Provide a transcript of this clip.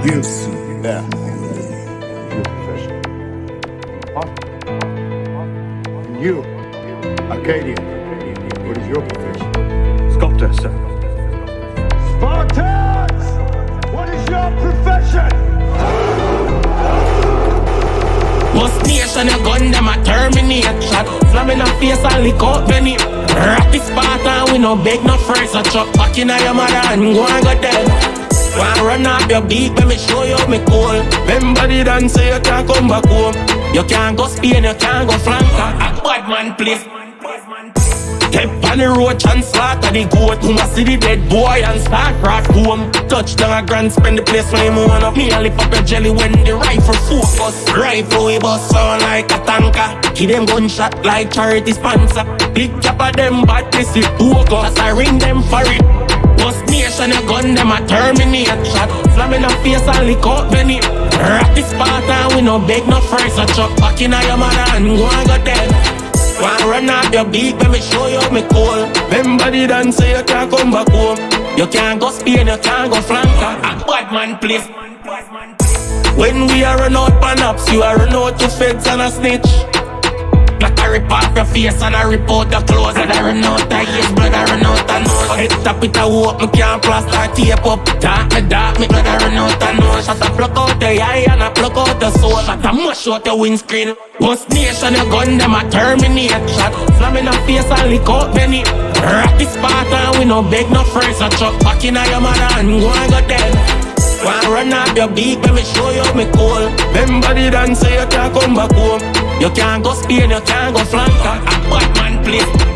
You, yeah. Your profession. Huh? You, Arcadian. What is your profession? Sculptor, sir. Spartans! What is your profession? Most nation a gun, them a terminate shot. Slam in a face and lick out Benny. Jahshii Sparta, we no beg no friends. A chop back in a your mother and go and go dead. Wanna run up your beat, let me show you me cool. Remember the dance, say you can't come back home. You can't go Spain, you can't go Franca. A bad man place. Step on the road and slaughter the goat. Who must see the dead boy and start rock home. Touchdown a grand, spend the place when you want up. Me a lift up your jelly when the rifle focus. Rifle we bust sound like a tanker. Give them gunshot like charity sponsor. Big cap of them bad pussy bogus. I ring them for it. Most nation a gun, them a terminate shot. Slam in a face and lick out Benny. Jahshii Sparta, we no beg no friends. A chop back in a your mother and go and go dead. Wanna run up your beat, let me show you me cool. Remember the dance, say you can't come back home. You can't go Spain, you can't go Franca. A bad man place. When we are run out pan ups, you are run out to feds and a snitch. Like I rip off your face and I rip out the clothes. And I run out of ears, blood I run out of nose. Head top it a walk, me can't plaster tape up. Dark me blood I run out of nose. Shot a pluck out the eye and I pluck out the soul. Shot a mush out the windscreen. Most nation a gun, them a terminate shot. Slam in a face and lick out Benny. Jahshii Sparta, we no beg no friends. A chop back in a your mother and go and go dead. Wanna run up your beat, let me show you me cool. Remember the dance, say you can't come back home. You can't go Spain, you can't go Franca. A bad man place.